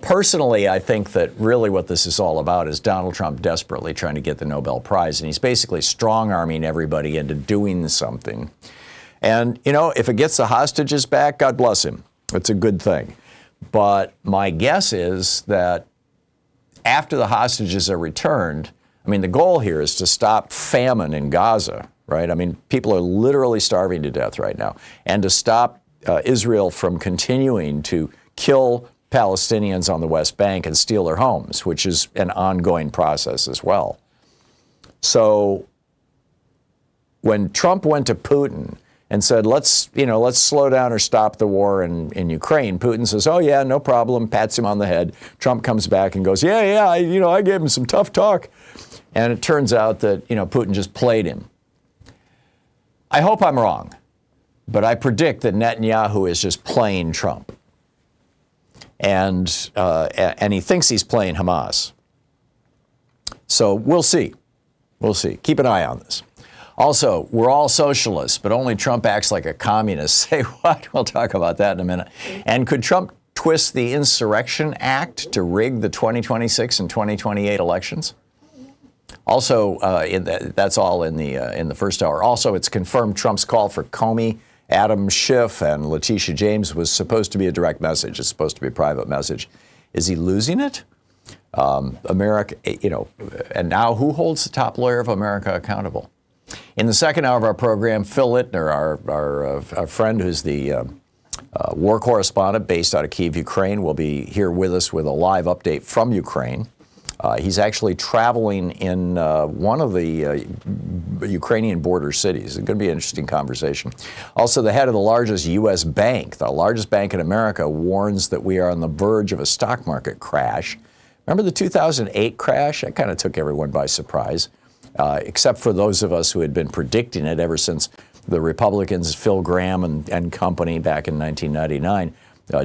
Personally, I think that really what this is all about is Donald Trump desperately trying to get the Nobel Prize, and he's basically strong-arming everybody into doing something. And, if it gets the hostages back, God bless him. It's a good thing. But my guess is that after the hostages are returned, the goal here is to stop famine in Gaza, right? People are literally starving to death right now. And to stop Israel from continuing to kill Palestinians on the West Bank and steal their homes, which is an ongoing process as well. So when Trump went to Putin and said, let's slow down or stop the war in Ukraine, Putin says, oh yeah, no problem, pats him on the head. Trump comes back and goes, I gave him some tough talk. And it turns out that, Putin just played him. I hope I'm wrong, but I predict that Netanyahu is just playing Trump. And he thinks he's playing Hamas. So we'll see. We'll see. Keep an eye on this. Also, we're all socialists, but only Trump acts like a communist. Say what? We'll talk about that in a minute. And could Trump twist the Insurrection Act to rig the 2026 and 2028 elections? Also, that's all in the first hour. Also, it's confirmed Trump's call for Comey, Adam Schiff, and Letitia James was supposed to be a direct message. It's supposed to be a private message. Is he losing it? America, and now who holds the top lawyer of America accountable? In the second hour of our program, Phil Littner, our friend who's the war correspondent based out of Kyiv, Ukraine, will be here with us with a live update from Ukraine. He's actually traveling in one of the Ukrainian border cities. It's going to be an interesting conversation. Also, the head of the largest U.S. bank, the largest bank in America, warns that we are on the verge of a stock market crash. Remember the 2008 crash? That kind of took everyone by surprise, except for those of us who had been predicting it ever since the Republicans, Phil Gramm and company back in 1999,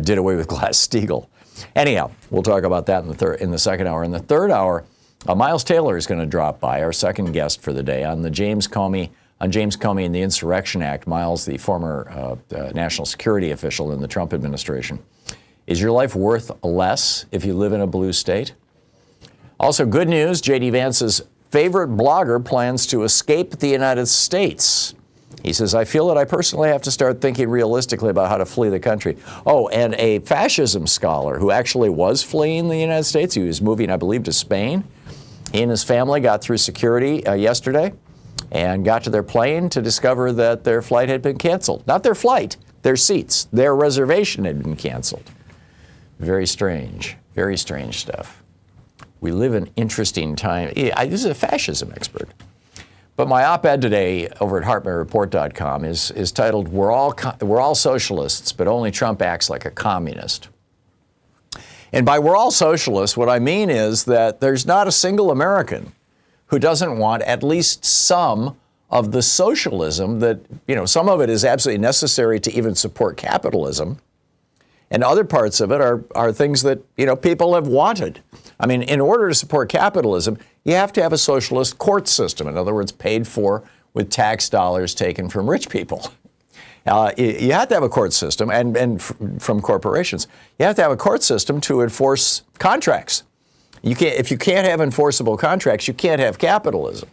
did away with Glass-Steagall. Anyhow, we'll talk about that in the second hour. In the third hour, Miles Taylor is going to drop by, our second guest for the day, on James Comey and the Insurrection Act. Miles, the former national security official in the Trump administration. Is your life worth less if you live in a blue state? Also, good news, J.D. Vance's favorite blogger plans to escape the United States. He says, I feel that I personally have to start thinking realistically about how to flee the country. Oh, and a fascism scholar who actually was fleeing the United States, he was moving, I believe, to Spain. He and his family got through security yesterday and got to their plane to discover that their flight had been canceled. Not their flight, their seats. Their reservation had been canceled. Very strange stuff. We live in interesting times. This is a fascism expert. But my op-ed today over at HartmannReport.com is titled, We're all socialists, but only Trump acts like a communist. And by we're all socialists, what I mean is that there's not a single American who doesn't want at least some of the socialism that, some of it is absolutely necessary to even support capitalism. And other parts of it are things that, people have wanted. In order to support capitalism, you have to have a socialist court system. In other words, paid for with tax dollars taken from rich people. You have to have a court system and from corporations. You have to have a court system to enforce contracts. If you can't have enforceable contracts, you can't have capitalism.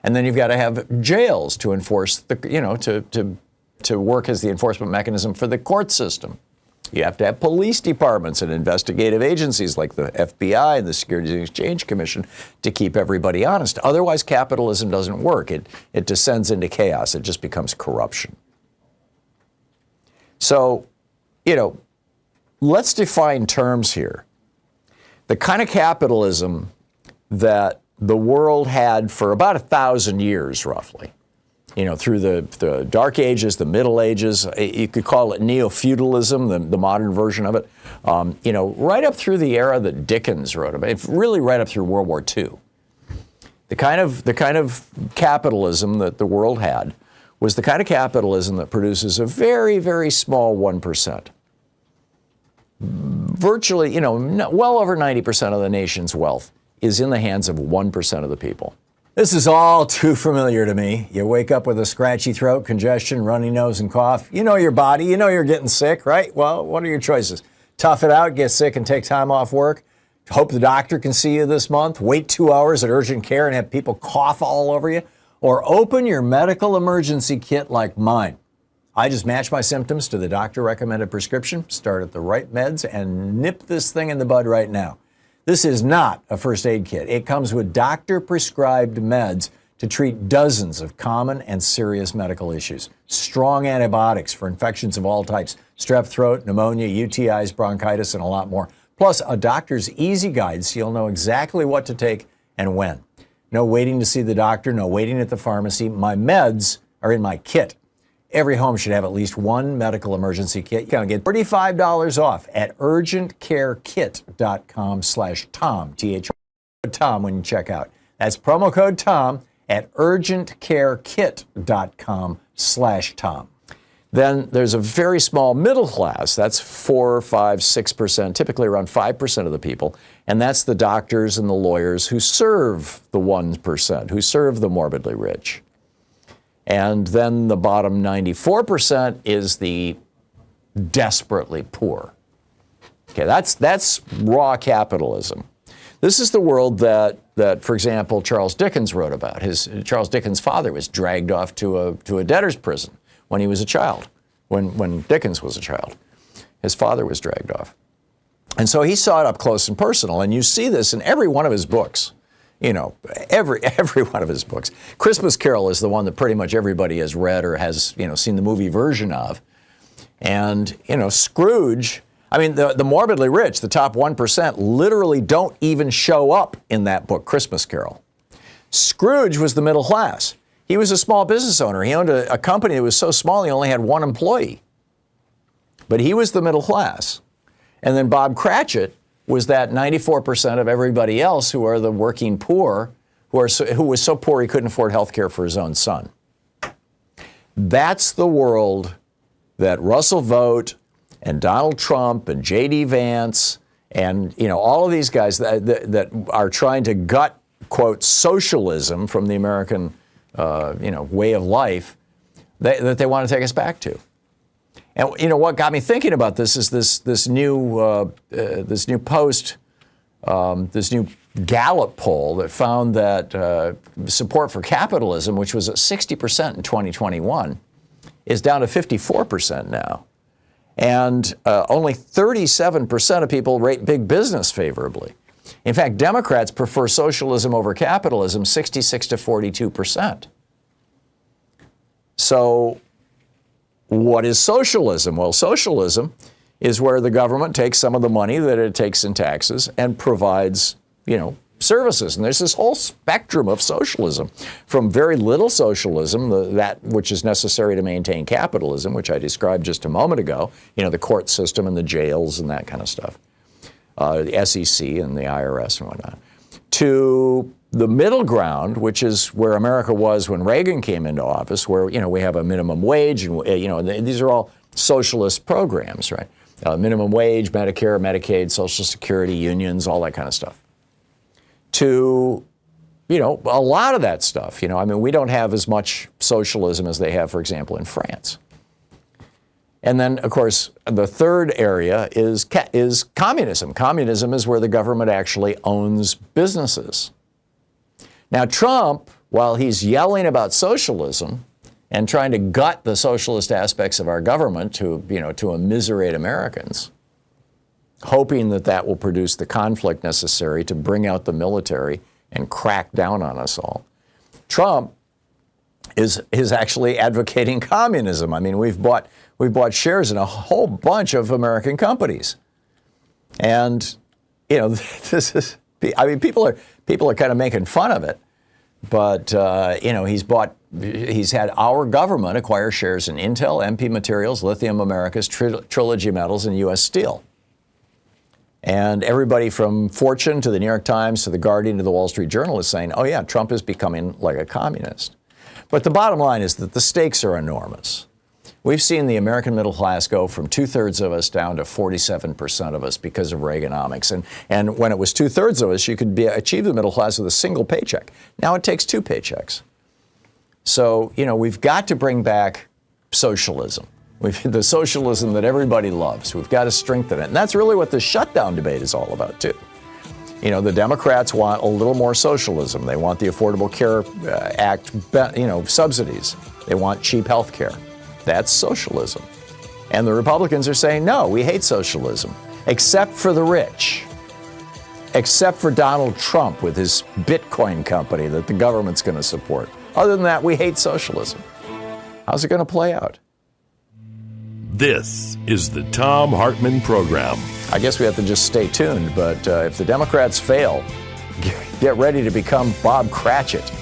And then you've got to have jails to enforce to work as the enforcement mechanism for the court system. You have to have police departments and investigative agencies like the FBI and the Securities and Exchange Commission to keep everybody honest. Otherwise, capitalism doesn't work. It descends into chaos. It just becomes corruption. So, let's define terms here. The kind of capitalism that the world had for about 1,000 years, roughly. Through the Dark Ages, the Middle Ages, you could call it neo-feudalism, the modern version of it, right up through the era that Dickens wrote about, really right up through World War II. The kind of capitalism that the world had was the kind of capitalism that produces a very, very small 1%. Virtually, well over 90% of the nation's wealth is in the hands of 1% of the people. This is all too familiar to me. You wake up with a scratchy throat, congestion, runny nose, and cough. You know your body. You know you're getting sick, right? Well, what are your choices? Tough it out, get sick, and take time off work. Hope the doctor can see you this month. Wait 2 hours at urgent care and have people cough all over you. Or open your medical emergency kit like mine. I just match my symptoms to the doctor-recommended prescription, start at the right meds, and nip this thing in the bud right now. This is not a first aid kit. It comes with doctor-prescribed meds to treat dozens of common and serious medical issues. Strong antibiotics for infections of all types, strep throat, pneumonia, UTIs, bronchitis, and a lot more. Plus, a doctor's easy guide so you'll know exactly what to take and when. No waiting to see the doctor, no waiting at the pharmacy. My meds are in my kit. Every home should have at least one medical emergency kit. You can get $35 off at urgentcarekit.com/Tom, T-H-O-M, when you check out. That's promo code Tom at urgentcarekit.com/Tom. Then there's a very small middle class. That's 4, 5, 6%, typically around 5% of the people. And that's the doctors and the lawyers who serve the 1%, who serve the morbidly rich. And then the bottom 94% is the desperately poor. Okay, that's raw capitalism. This is the world that, for example, Charles Dickens wrote about. Charles Dickens' father was dragged off to a debtor's prison when he was a child, when Dickens was a child. His father was dragged off. And so he saw it up close and personal. And you see this in every one of his books. You know, every one of his books. Christmas Carol is the one that pretty much everybody has read or has, seen the movie version of. And, Scrooge, I mean, the morbidly rich, the top 1%, literally don't even show up in that book, Christmas Carol. Scrooge was the middle class. He was a small business owner. He owned a company that was so small he only had one employee. But he was the middle class. And then Bob Cratchit was that 94% of everybody else who are the working poor, who was so poor he couldn't afford health care for his own son. That's the world that Russell Vought and Donald Trump and J.D. Vance and all of these guys that are trying to gut, quote, socialism from the American way of life that they want to take us back to. And what got me thinking about this is this new Gallup poll that found that support for capitalism, which was at 60% in 2021, is down to 54% now. And only 37% of people rate big business favorably. In fact, Democrats prefer socialism over capitalism, 66 to 42%. So what is socialism? Well, socialism is where the government takes some of the money that it takes in taxes and provides, services. And there's this whole spectrum of socialism, from very little socialism, that which is necessary to maintain capitalism, which I described just a moment ago, the court system and the jails and that kind of stuff, the SEC and the IRS and whatnot, to the middle ground, which is where America was when Reagan came into office, where, we have a minimum wage, and, these are all socialist programs, right? Minimum wage, Medicare, Medicaid, Social Security, unions, all that kind of stuff. To, a lot of that stuff, we don't have as much socialism as they have, for example, in France. And then, of course, the third area is communism. Communism is where the government actually owns businesses. Now, Trump, while he's yelling about socialism and trying to gut the socialist aspects of our government to immiserate Americans, hoping that will produce the conflict necessary to bring out the military and crack down on us all, Trump is actually advocating communism. I mean, we've bought shares in a whole bunch of American companies, and this is. I mean, people are kind of making fun of it, but he's had our government acquire shares in Intel, MP Materials, Lithium Americas, Trilogy Metals, and U.S. Steel. And everybody from Fortune to the New York Times to the Guardian to the Wall Street Journal is saying, oh yeah, Trump is becoming like a communist. But the bottom line is that the stakes are enormous. We've seen the American middle class go from 2/3 of us down to 47% of us because of Reaganomics. And when it was 2/3 of us, you could achieve the middle class with a single paycheck. Now it takes 2 paychecks. So, we've got to bring back socialism. The socialism that everybody loves. We've got to strengthen it. And that's really what the shutdown debate is all about, too. You know, the Democrats want a little more socialism. They want the Affordable Care Act, subsidies. They want cheap health care. That's socialism. And the Republicans are saying, no, we hate socialism, except for the rich, except for Donald Trump with his Bitcoin company that the government's going to support. Other than that, we hate socialism. How's it going to play out? This is the Thom Hartmann Program. I guess we have to just stay tuned, but if the Democrats fail, get ready to become Bob Cratchit.